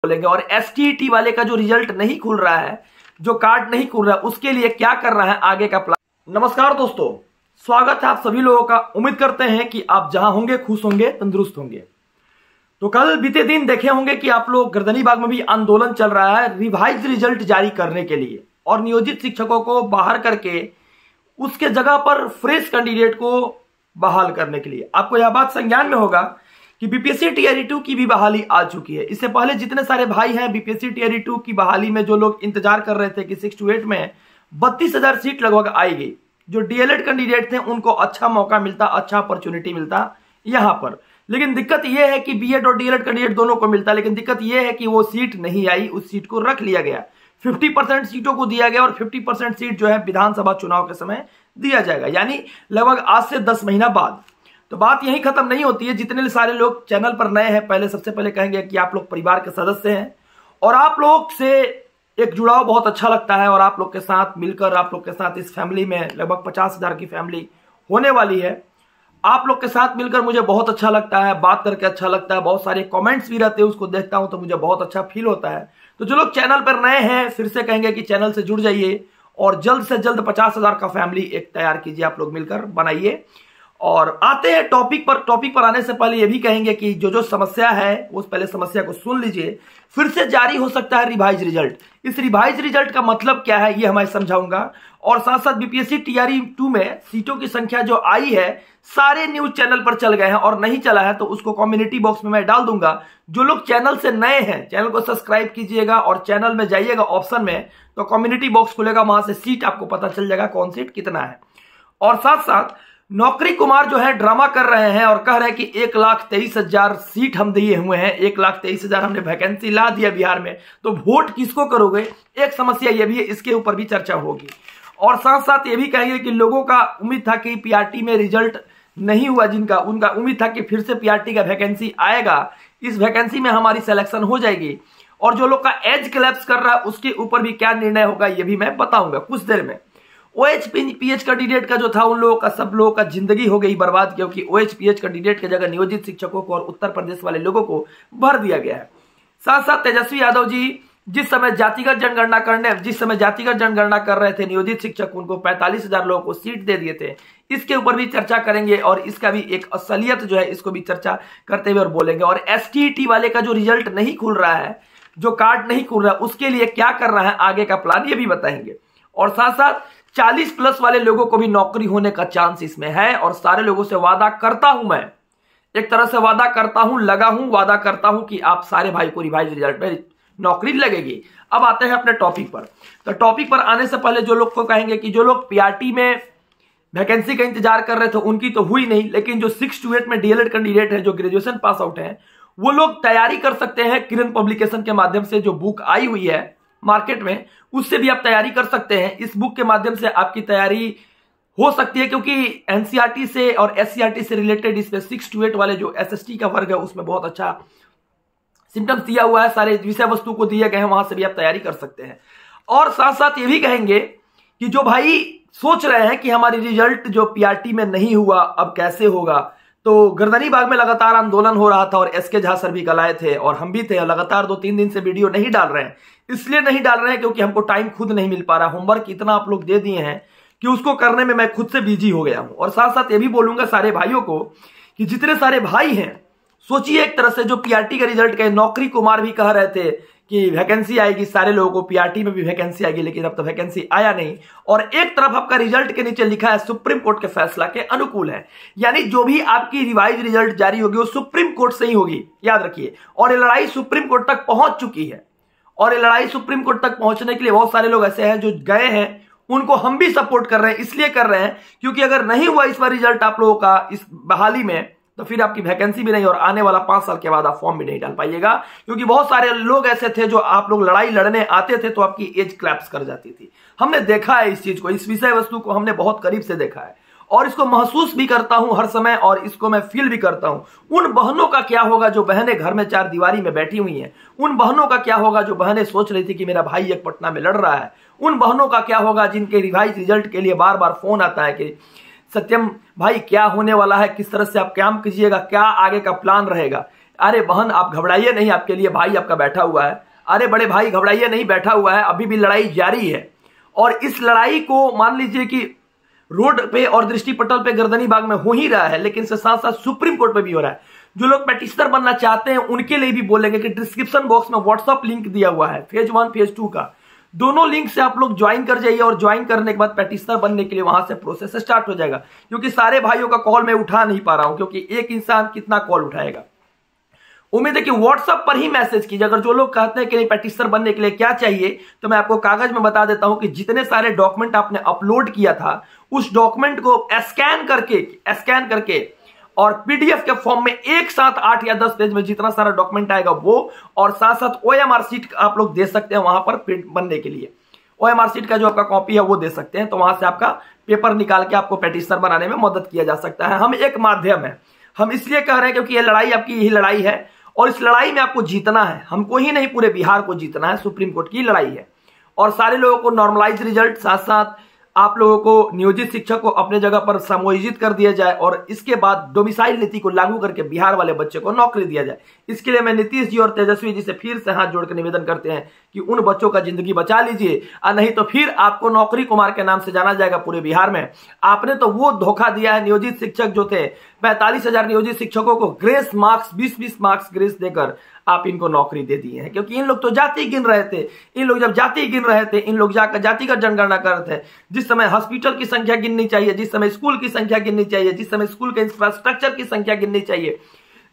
बोलेंगे। और एसटीईटी वाले का जो रिजल्ट नहीं खुल रहा है, जो कार्ड नहीं खुल रहा है, उसके लिए क्या कर रहा है आगे का प्लान। नमस्कार दोस्तों, स्वागत है आप सभी लोगों का। उम्मीद करते हैं कि आप जहां होंगे खुश होंगे, तंदुरुस्त होंगे। तो कल बीते दिन देखे होंगे कि आप लोग गर्दनीबाग में भी आंदोलन चल रहा है रिवाइज रिजल्ट जारी करने के लिए और नियोजित शिक्षकों को बाहर करके उसके जगह पर फ्रेश कैंडिडेट को बहाल करने के लिए। आपको यह बात संज्ञान में होगा कि बीपीएससी टीआरई 2 की भी बहाली आ चुकी है। इससे पहले जितने सारे भाई हैं बीपीएससी टीआरई 2 की बहाली में, जो लोग इंतजार कर रहे थे कि 6 to 8 में 32,000 सीट लगभग आएगी, जो डीएलएड कैंडिडेट थे उनको अच्छा मौका मिलता, अच्छा अपॉर्चुनिटी मिलता यहां पर। लेकिन दिक्कत यह है कि बीएड और डीएलएड कैंडिडेट दोनों को मिलता, लेकिन दिक्कत यह है कि वो सीट नहीं आई, उस सीट को रख लिया गया। 50% सीटों को दिया गया और 50% सीट जो है विधानसभा चुनाव के समय दिया जाएगा, यानी लगभग आज से 10 महीना बाद। तो बात यही खत्म नहीं होती है। जितने सारे लोग चैनल पर नए हैं, पहले सबसे पहले कहेंगे कि आप लोग परिवार के सदस्य हैं और आप लोग से एक जुड़ाव बहुत अच्छा लगता है और आप लोग के साथ मिलकर, आप लोग के साथ इस फैमिली में लगभग 50,000 की फैमिली होने वाली है। आप लोग के साथ मिलकर मुझे बहुत अच्छा लगता है, बात करके अच्छा लगता है। बहुत सारे कमेंट्स भी रहते हैं, उसको देखता हूं तो मुझे बहुत अच्छा फील होता है। तो जो लोग चैनल पर नए हैं, फिर से कहेंगे कि चैनल से जुड़ जाइए और जल्द से जल्द 50,000 का फैमिली एक तैयार कीजिए, आप लोग मिलकर बनाइए। और आते हैं टॉपिक पर। टॉपिक पर आने से पहले ये भी कहेंगे कि जो जो समस्या है उस पहले समस्या को सुन लीजिए। फिर से जारी हो सकता है रिवाइज रिजल्ट। इस रिवाइज रिजल्ट का मतलब क्या है ये मैं समझाऊंगा। और साथ साथ बीपीएससी टीआरई 2 में सीटों की संख्या जो आई है, सारे न्यूज चैनल पर चल गए हैं और नहीं चला है तो उसको कम्युनिटी बॉक्स में मैं डाल दूंगा। जो लोग चैनल से नए हैं, चैनल को सब्सक्राइब कीजिएगा और चैनल में जाइएगा ऑप्शन में, तो कम्युनिटी बॉक्स खुलेगा, वहां से सीट आपको पता चल जाएगा कौन सीट कितना है। और साथ साथ नौकरी कुमार जो है ड्रामा कर रहे हैं और कह रहे हैं कि 1,23,000 सीट हम दिए हुए हैं, 1,23,000 हमने वैकेंसी ला दिया बिहार में, तो वोट किसको करोगे। एक समस्या यह भी है, इसके ऊपर भी चर्चा होगी। और साथ साथ ये भी कहेंगे कि लोगों का उम्मीद था कि पीआरटी में रिजल्ट नहीं हुआ, जिनका उनका उम्मीद था कि फिर से पीआरटी का वैकेंसी आएगा, इस वैकेंसी में हमारी सिलेक्शन हो जाएगी। और जो लोग का एज क्लैप्स कर रहा है उसके ऊपर भी क्या निर्णय होगा ये भी मैं बताऊंगा कुछ देर में। ओएच पीएच कैंडिडेट का जो था, उन लोगों का, सब लोगों का जिंदगी हो गई बर्बाद, क्योंकि ओएच पीएच कैंडिडेट की जगह नियोजित शिक्षकों को और उत्तर प्रदेश वाले लोगों को भर दिया गया है। साथ साथ तेजस्वी यादव जी जिस समय जातिगत जनगणना कर रहे थे नियोजित शिक्षक, उनको 45,000 लोगों को सीट दे दिए थे। इसके ऊपर भी चर्चा करेंगे और इसका भी एक असलियत जो है इसको भी चर्चा करते हुए और बोलेंगे। और एसटीईटी वाले का जो रिजल्ट नहीं खुल रहा है, जो कार्ड नहीं खुल रहा है, उसके लिए क्या कर रहा है आगे का प्लान, ये भी बताएंगे। और साथ साथ 40+ वाले लोगों को भी नौकरी होने का चांस इसमें है। और सारे लोगों से वादा करता हूं, मैं एक तरह से वादा करता हूं, लगा हूं, वादा करता हूं कि आप सारे भाई को रिवाइज रिजल्ट में नौकरी लगेगी। अब आते हैं अपने टॉपिक पर। तो टॉपिक पर आने से पहले जो लोग को कहेंगे कि जो लोग पीआरटी में वैकेंसी का इंतजार कर रहे थे उनकी तो हुई नहीं, लेकिन जो 6 to 8 में डीएलएड कैंडिडेट है, जो ग्रेजुएशन पास आउट है, वो लोग तैयारी कर सकते हैं। किरण पब्लिकेशन के माध्यम से जो बुक आई हुई है मार्केट में, उससे भी आप तैयारी कर सकते हैं। इस बुक के माध्यम से आपकी तैयारी हो सकती है, क्योंकि एनसीईआरटी से और एससीईआरटी से रिलेटेड इसमें 6 to 8 वाले जो एसएसटी का वर्ग है उसमें बहुत अच्छा सिम्टम्स दिया हुआ है, सारे विषय वस्तु को दिए गए हैं, वहां से भी आप तैयारी कर सकते हैं। और साथ साथ ये भी कहेंगे कि जो भाई सोच रहे हैं कि हमारी रिजल्ट जो पीआरटी में नहीं हुआ अब कैसे होगा, तो गर्दनीबाग में लगातार आंदोलन हो रहा था और एसके झा सर भी कल आए थे और हम भी थे। लगातार 2-3 दिन से वीडियो नहीं डाल रहे हैं, इसलिए नहीं डाल रहे हैं क्योंकि हमको टाइम खुद नहीं मिल पा रहा। होमवर्क इतना आप लोग दे दिए हैं कि उसको करने में मैं खुद से बिजी हो गया हूं। और साथ साथ ये भी बोलूंगा सारे भाइयों को कि जितने सारे भाई हैं, सोचिए एक तरह से जो पीआरटी का रिजल्ट के नौकरी कुमार भी कह रहे थे कि वैकेंसी आएगी, सारे लोगों को पीआरटी में भी वैकेंसी आएगी, लेकिन अब तो वैकेंसी आया नहीं। और एक तरफ आपका रिजल्ट के नीचे लिखा है सुप्रीम कोर्ट के फैसला के अनुकूल है, यानी जो भी आपकी रिवाइज रिजल्ट जारी होगी वो सुप्रीम कोर्ट से ही होगी, याद रखिए। और ये लड़ाई सुप्रीम कोर्ट तक पहुंच चुकी है और ये लड़ाई सुप्रीम कोर्ट तक पहुंचने के लिए बहुत सारे लोग ऐसे हैं जो गए हैं, उनको हम भी सपोर्ट कर रहे हैं। इसलिए कर रहे हैं क्योंकि अगर नहीं हुआ इस बार रिजल्ट आप लोगों का इस बहाली में, तो फिर आपकी वैकेंसी भी नहीं और आने वाला 5 साल के बाद आप फॉर्म भी नहीं डाल पाइएगा। क्योंकि बहुत सारे लोग ऐसे थे जो आप लोग लड़ाई लड़ने आते थे तो आपकी एज क्लैप्स कर जाती थी। हमने देखा है इस चीज को, इस विषय वस्तु को हमने बहुत करीब से देखा है और इसको महसूस भी करता हूं हर समय और इसको मैं फील भी करता हूं। उन बहनों का क्या होगा जो बहनें घर में 4 दीवारी में बैठी हुई हैं, उन बहनों का क्या होगा जो बहनें सोच रही थी कि मेरा भाई एक पटना में लड़ रहा है, उन बहनों का क्या होगा जिनके रिवाइज रिजल्ट के लिए बार बार फोन आता है कि सत्यम भाई क्या होने वाला है, किस तरह से आप काम कीजिएगा, क्या आगे का प्लान रहेगा। अरे बहन आप घबराइए नहीं, आपके लिए भाई आपका बैठा हुआ है। अरे बड़े भाई घबराइए नहीं, बैठा हुआ है, अभी भी लड़ाई जारी है। और इस लड़ाई को मान लीजिए कि रोड पे और दृष्टि पटल पे गर्दनी बाग में हो ही रहा है, लेकिन इसके साथ साथ सुप्रीम कोर्ट पे भी हो रहा है। जो लोग पेटिशनर बनना चाहते हैं उनके लिए भी बोलेंगे कि डिस्क्रिप्शन बॉक्स में व्हाट्सएप लिंक दिया हुआ है फेज 1 फेज 2 का, दोनों लिंक से आप लोग ज्वाइन कर जाइए और ज्वाइन करने के बाद पेटिशनर बनने के लिए वहां से प्रोसेस स्टार्ट हो जाएगा। क्योंकि सारे भाइयों का कॉल मैं उठा नहीं पा रहा हूं, क्योंकि एक इंसान कितना कॉल उठाएगा। उम्मीद है कि व्हाट्सएप पर ही मैसेज कीजिए। अगर जो लोग कहते हैं कि नहीं पेटिशनर बनने के लिए क्या चाहिए, तो मैं आपको कागज में बता देता हूं कि जितने सारे डॉक्यूमेंट आपने अपलोड किया था उस डॉक्यूमेंट को स्कैन करके और पीडीएफ के फॉर्म में एक साथ 8 या 10 पेज में जितना सारा डॉक्यूमेंट आएगा वो, और साथ साथ ओएमआर शीट आप लोग दे सकते हैं वहां पर प्रिंट बनने के लिए। ओएमआर शीट का जो आपका कॉपी है वो दे सकते हैं, तो वहां से आपका पेपर निकाल के आपको पेटिशनर बनाने में मदद किया जा सकता है। हम एक माध्यम है, हम इसलिए कह रहे हैं क्योंकि ये लड़ाई आपकी यही लड़ाई है और इस लड़ाई में आपको जीतना है। हमको ही नहीं, पूरे बिहार को जीतना है। सुप्रीम कोर्ट की लड़ाई है और सारे लोगों को नॉर्मलाइज रिजल्ट, साथ साथ आप लोगों को नियोजित शिक्षक को अपने जगह पर समायोजित कर दिया जाए और इसके बाद डोमिसाइल नीति को लागू करके बिहार वाले बच्चे को नौकरी दिया जाए। इसके लिए मैं नीतीश जी और तेजस्वी जी से फिर से हाथ जोड़कर निवेदन करते हैं कि उन बच्चों का जिंदगी बचा लीजिए, और नहीं तो फिर आपको नौकरी कुमार के नाम से जाना जाएगा पूरे बिहार में। आपने तो वो धोखा दिया है, नियोजित शिक्षक जो थे 45,000 नियोजित शिक्षकों को ग्रेस मार्क्स 20-20 मार्क्स ग्रेस देकर आप इनको नौकरी दे दिए हैं। क्योंकि इन लोग तो जाति गिन रहे थे, इन लोग जब जाति गिन रहे थे, इन लोग जाकर जाति का जनगणना कर रहे थे। जिस समय हॉस्पिटल की संख्या गिननी चाहिए, जिस समय स्कूल की संख्या गिननी चाहिए, जिस समय स्कूल के इंफ्रास्ट्रक्चर की संख्या गिननी चाहिए,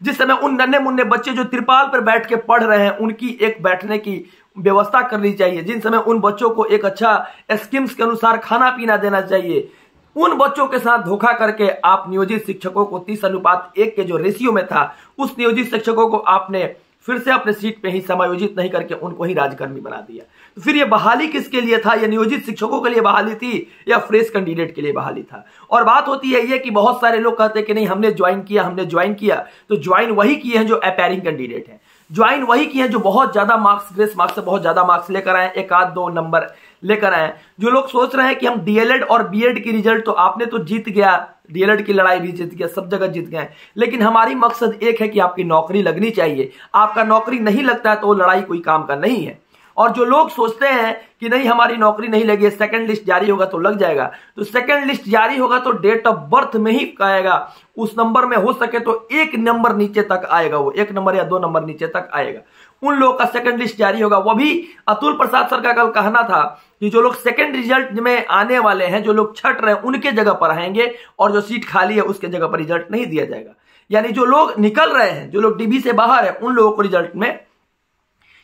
जिस समय उन नन्हे मुन्ने बच्चे जो तिरपाल पर बैठ के पढ़ रहे हैं उनकी एक बैठने की व्यवस्था करनी चाहिए, जिन समय उन बच्चों को एक अच्छा स्कीम्स के अनुसार खाना पीना देना चाहिए, उन बच्चों के साथ धोखा करके आप नियोजित शिक्षकों को 30:1 के जो रेशियो में था उस नियोजित शिक्षकों को आपने फिर से अपने सीट पे ही समायोजित नहीं करके उनको ही राजकर्मी बना दिया। तो फिर ये बहाली किसके लिए था? ये नियोजित शिक्षकों के लिए बहाली थी या फ्रेश कैंडिडेट के लिए बहाली था? और बात होती है ये कि बहुत सारे लोग कहते हैं कि नहीं हमने ज्वाइन किया, तो ज्वाइन वही किए हैं जो अपीयरिंग कैंडिडेट हैं, ज्वाइन वही किए हैं जो बहुत ज्यादा मार्क्स, ग्रेस मार्क्स से बहुत ज्यादा मार्क्स लेकर आए, 1-2 नंबर लेकर आए। जो लोग सोच रहे हैं कि हम डीएलएड और बीएड की रिजल्ट, तो आपने तो जीत गया, डीएलएड की लड़ाई भी जीत गया, सब जगह जीत गए, लेकिन हमारी मकसद एक है कि आपकी नौकरी लगनी चाहिए। आपका नौकरी नहीं लगता है तो वो लड़ाई कोई काम का नहीं है। और जो लोग सोचते हैं कि नहीं हमारी नौकरी नहीं लगी, सेकंड लिस्ट जारी होगा तो लग जाएगा, तो सेकंड लिस्ट जारी होगा तो डेट ऑफ बर्थ में ही आएगा, उस नंबर में हो सके तो 1 नंबर नीचे तक आएगा, वो 1 नंबर या 2 नंबर नीचे तक आएगा। उन लोगों का सेकंड लिस्ट जारी होगा। वो भी अतुल प्रसाद सर का कल कहना था कि जो लोग सेकंड रिजल्ट में आने वाले हैं, जो लोग छट रहे हैं उनके जगह पर आएंगे और जो सीट खाली है उसके जगह पर रिजल्ट नहीं दिया जाएगा। यानी जो लोग निकल रहे हैं, जो लोग डीबी से बाहर है, उन लोगों को रिजल्ट में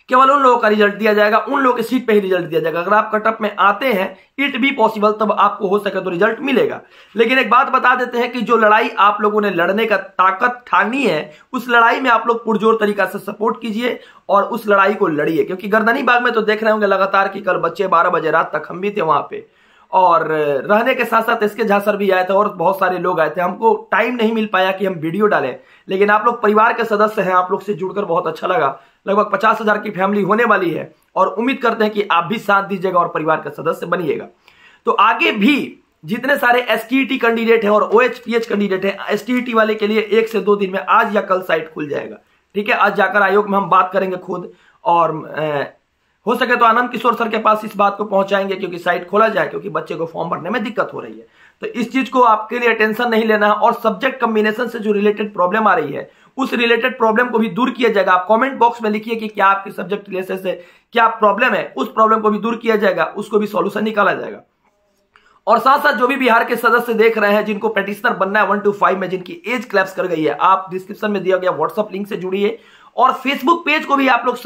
केवल उन लोगों का रिजल्ट दिया जाएगा, उन लोगों की सीट पे ही रिजल्ट दिया जाएगा। अगर आप कटअप में आते हैं, इट बी पॉसिबल, तब आपको हो सके तो रिजल्ट मिलेगा। लेकिन एक बात बता देते हैं कि जो लड़ाई आप लोगों ने लड़ने का ताकत ठानी है, उस लड़ाई में आप लोग पुरजोर तरीका से सपोर्ट कीजिए और उस लड़ाई को लड़िए। क्योंकि गर्दनी बाग में तो देख रहे होंगे लगातार कि कल बच्चे 12 बजे रात तक हम भी थे वहां पे, और रहने के साथ साथ इसके झा सर भी आए थे और बहुत सारे लोग आए थे। हमको टाइम नहीं मिल पाया कि हम वीडियो डालें, लेकिन आप लोग परिवार के सदस्य हैं, आप लोग से जुड़कर बहुत अच्छा लगा। लगभग 50,000 की फैमिली होने वाली है और उम्मीद करते हैं कि आप भी साथ दीजिएगा और परिवार का सदस्य बनिएगा। तो आगे भी जितने सारे एसटीईटी कैंडिडेट हैं और ओएचपीएच कैंडिडेट हैं, एसटीईटी वाले के लिए 1 से 2 दिन में आज या कल साइट खुल जाएगा। ठीक है, आज जाकर आयोग में हम बात करेंगे खुद, और हो सके तो आनंद किशोर सर के पास इस बात को पहुंचाएंगे क्योंकि साइट खोला जाए, क्योंकि बच्चे को फॉर्म भरने में दिक्कत हो रही है। तो इस चीज को आपके लिए टेंशन नहीं लेना है। और सब्जेक्ट कॉम्बिनेशन से जो रिलेटेड प्रॉब्लम आ रही है, उस रिलेटेड प्रॉब्लम को भी दूर किया जाएगा। आप कमेंट बॉक्स में लिखिए कि क्या आपके सब्जेक्ट रिलेशन से क्या प्रॉब्लम है, उस प्रॉब्लम को भी दूर किया जाएगा, उसको भी सॉल्यूशन निकाला जाएगा। और साथ साथ जो भी बिहार के सदस्य देख रहे हैं जिनको पेटिशनर बनना है 1 to 5 में, जिनकी एज क्लैप्स कर गई है, आप डिस्क्रिप्शन में दिया गया व्हाट्सएप लिंक से जुड़िए और फेसबुक पेज को भी आप लोग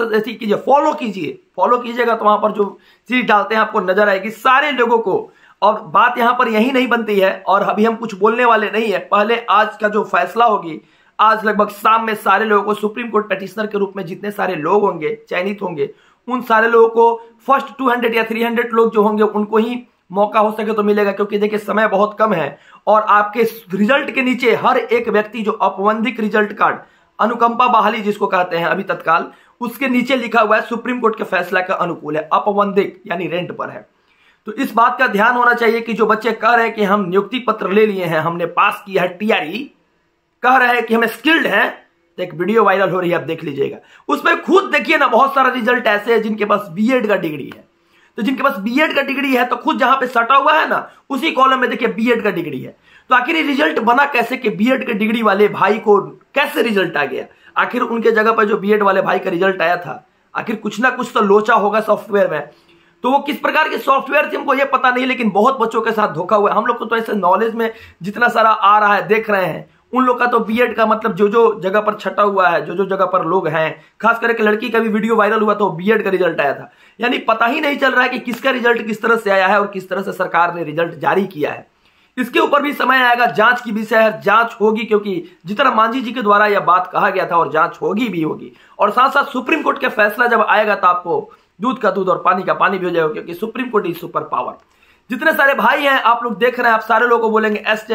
कीजिए, फॉलो कीजिएगा, तो वहां पर जो चीज डालते हैं आपको नजर आएगी सारे लोगों को। और बात यहां पर यही नहीं बनती है, और अभी हम कुछ बोलने वाले नहीं है। पहले आज का जो फैसला होगी, आज लगभग शाम में सारे लोगों को सुप्रीम कोर्ट पेटिशनर के रूप में जितने सारे लोग होंगे, चयनित होंगे, उन सारे लोगों को फर्स्ट 200 या 300 लोग जो होंगे उनको ही मौका हो सके तो मिलेगा। क्योंकि देखिए समय बहुत कम है और आपके रिजल्ट के नीचे हर एक व्यक्ति जो औपबंधिक रिजल्ट कार्ड, अनुकंपा बहाली जिसको कहते हैं अभी तत्काल, उसके नीचे लिखा हुआ है सुप्रीम कोर्ट के फैसला का अनुकूल है, औपबंधिक यानी रेंट पर है। तो इस बात का ध्यान होना चाहिए कि जो बच्चे कह रहे हैं कि हम नियुक्ति पत्र ले लिए हैं, हमने पास किया है टीआरई, कह रहे हैं कि हमें स्किल्ड हैं, तो एक वीडियो वायरल हो रही है, आप देख लीजिएगा। उसमें खुद देखिए ना, बहुत सारा रिजल्ट ऐसे है जिनके पास बीएड का डिग्री है। तो जिनके पास बीएड का डिग्री है तो खुद जहां पे सटा हुआ है ना, उसी कॉलम में देखिए बीएड का डिग्री है। तो आखिर ये रिजल्ट बना कैसे कि बीएड के डिग्री वाले भाई को कैसे रिजल्ट आ गया? आखिर उनके जगह पर जो बीएड वाले भाई का रिजल्ट आया था, आखिर कुछ ना कुछ तो लोचा होगा सॉफ्टवेयर में। तो वो किस प्रकार के सॉफ्टवेयर थे हमको ये पता नहीं, लेकिन बहुत बच्चों के साथ धोखा हुआ है। हम लोग को तो ऐसे नॉलेज में जितना सारा आ रहा है देख रहे हैं, उन लोग का तो बीएड का मतलब जो जो जगह पर छटा हुआ है, जो जो जगह पर लोग हैं, खास करके लड़की का भी वीडियो वायरल हुआ तो बीएड का रिजल्ट आया था। यानी पता ही नहीं चल रहा है कि किसका रिजल्ट किस तरह से आया है और किस तरह से सरकार ने रिजल्ट जारी किया है। इसके ऊपर भी समय आएगा, जांच की विषय है, जांच होगी, क्योंकि जितना मांझी जी के द्वारा यह बात कहा गया था और जांच होगी भी होगी। और साथ साथ सुप्रीम कोर्ट का फैसला जब आएगा तो आपको दूध का दूध और पानी का पानी भी हो जाएगा, क्योंकि supreme court is super power. जितने सारे भाई हैं आप लोग देख रहे हैं, आप सारे लोगों को बोलेंगे एस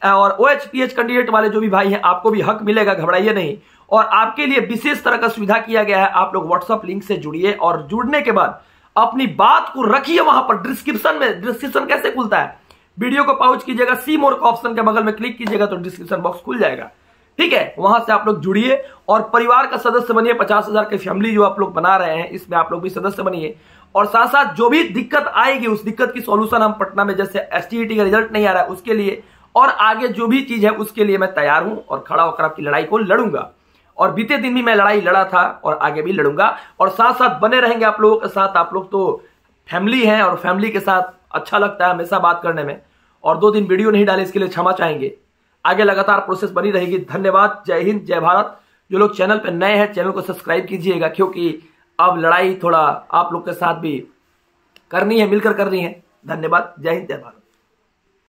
और OHPH कैंडिडेट वाले जो भी भाई हैं, आपको भी हक मिलेगा, घबराइए नहीं। और आपके लिए विशेष तरह का सुविधा किया गया है। आप लोग व्हाट्सएप लिंक से जुड़िए और जुड़ने के बाद अपनी बात को रखिए वहां पर डिस्क्रिप्शन में। डिस्क्रिप्शन कैसे खुलता है? वीडियो को पॉज कीजिएगा, सी मोर का ऑप्शन के बगल में क्लिक कीजिएगा तो डिस्क्रिप्शन बॉक्स खुल जाएगा। ठीक है, वहां से आप लोग जुड़िए और परिवार का सदस्य बनिए। 50,000 की फैमिली जो आप लोग बना रहे हैं, इसमें आप लोग भी सदस्य बनिए। और साथ साथ जो भी दिक्कत आएगी, उस दिक्कत की सॉल्यूशन हम पटना में, जैसे STET का रिजल्ट नहीं आ रहा है उसके लिए, और आगे जो भी चीज है उसके लिए मैं तैयार हूं और खड़ा होकर आपकी लड़ाई को लड़ूंगा। और बीते दिन भी मैं लड़ाई लड़ा था और आगे भी लड़ूंगा। और साथ साथ बने रहेंगे आप लोगों के साथ। आप लोग तो फैमिली हैं और फैमिली के साथ अच्छा लगता है हमेशा बात करने में। और 2 दिन वीडियो नहीं डाले, इसके लिए क्षमा चाहेंगे। आगे लगातार प्रोसेस बनी रहेगी। धन्यवाद। जय हिंद, जय भारत। जो लोग चैनल पर नए हैं, चैनल को सब्सक्राइब कीजिएगा, क्योंकि अब लड़ाई थोड़ा आप लोग के साथ भी करनी है, मिलकर करनी है। धन्यवाद। जय हिंद, जय भारत।